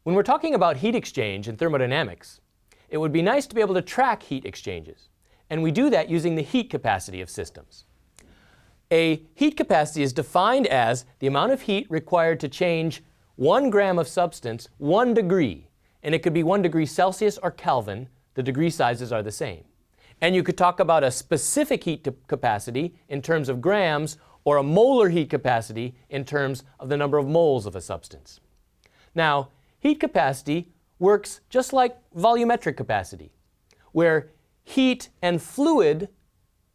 When we're talking about heat exchange in thermodynamics, it would be nice to be able to track heat exchanges. And we do that using the heat capacity of systems. A heat capacity is defined as the amount of heat required to change 1 gram of substance 1 degree. And it could be 1 degree Celsius or Kelvin. The degree sizes are the same. And you could talk about a specific heat capacity in terms of grams or a molar heat capacity in terms of the number of moles of a substance. Now, heat capacity works just like volumetric capacity, where heat and fluid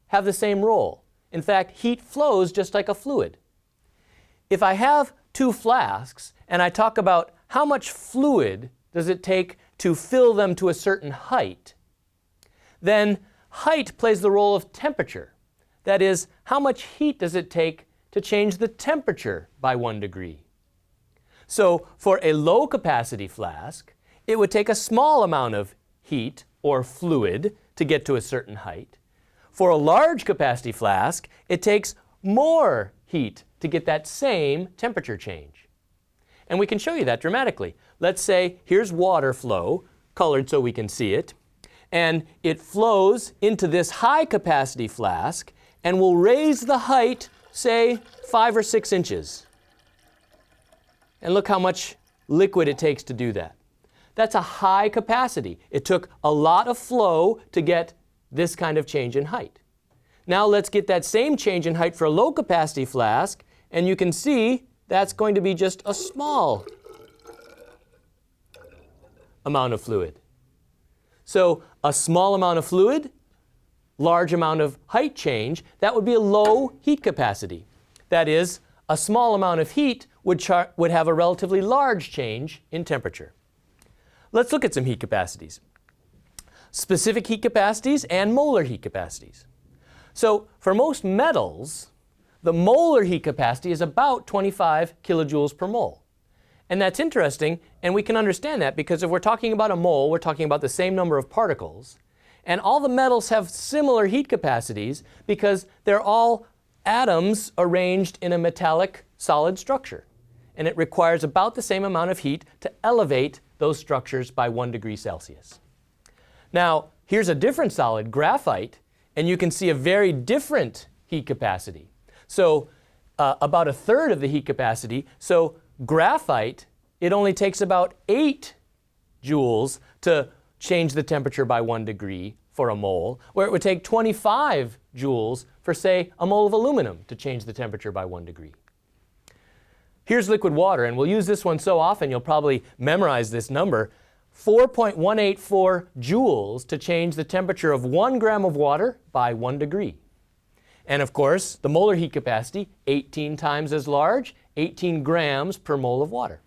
have the same role. In fact, heat flows just like a fluid. If I have 2 flasks and I talk about how much fluid does it take to fill them to a certain height, then height plays the role of temperature. That is, how much heat does it take to change the temperature by 1 degree? So for a low capacity flask, it would take a small amount of heat or fluid to get to a certain height. For a large capacity flask, it takes more heat to get that same temperature change. And we can show you that dramatically. Let's say here's water flow, colored so we can see it, and it flows into this high capacity flask and will raise the height, say, 5 or 6 inches. And look how much liquid it takes to do that. That's a high capacity. It took a lot of flow to get this kind of change in height. Now let's get that same change in height for a low capacity flask, and you can see that's going to be just a small amount of fluid. So a small amount of fluid, large amount of height change, that would be a low heat capacity. That is, a small amount of heat would have a relatively large change in temperature. Let's look at some heat capacities. Specific heat capacities and molar heat capacities. So for most metals, the molar heat capacity is about 25 kilojoules per mole. And that's interesting, and we can understand that because if we're talking about a mole, we're talking about the same number of particles. And all the metals have similar heat capacities because they're all atoms arranged in a metallic solid structure. And it requires about the same amount of heat to elevate those structures by 1 degree Celsius. Now, here's a different solid, graphite, and you can see a very different heat capacity. So about 1/3 of the heat capacity. So graphite, it only takes about 8 joules to change the temperature by 1 degree for a mole, where it would take 25 joules for, say, a mole of aluminum to change the temperature by 1 degree. Here's liquid water, and we'll use this one so often you'll probably memorize this number. 4.184 joules to change the temperature of 1 gram of water by 1 degree. And of course, the molar heat capacity, 18 times as large, 18 grams per mole of water.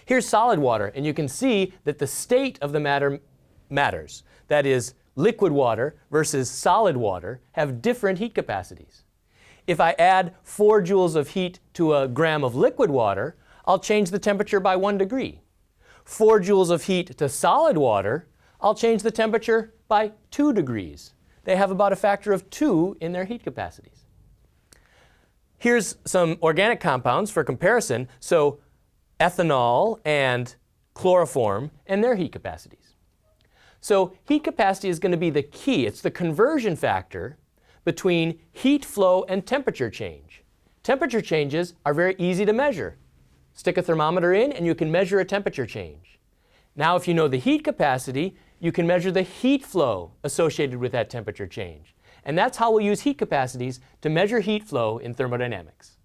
Here's solid water, and you can see that the state of the matter matters. That is, liquid water versus solid water have different heat capacities. If I add 4 joules of heat to a gram of liquid water, I'll change the temperature by 1 degree. 4 joules of heat to solid water, I'll change the temperature by 2 degrees. They have about a factor of 2 in their heat capacities. Here's some organic compounds for comparison. So ethanol and chloroform and their heat capacities. So heat capacity is going to be the key. It's the conversion factor between heat flow and temperature change. Temperature changes are very easy to measure. Stick a thermometer in and you can measure a temperature change. Now if you know the heat capacity, you can measure the heat flow associated with that temperature change. And that's how we'll use heat capacities to measure heat flow in thermodynamics.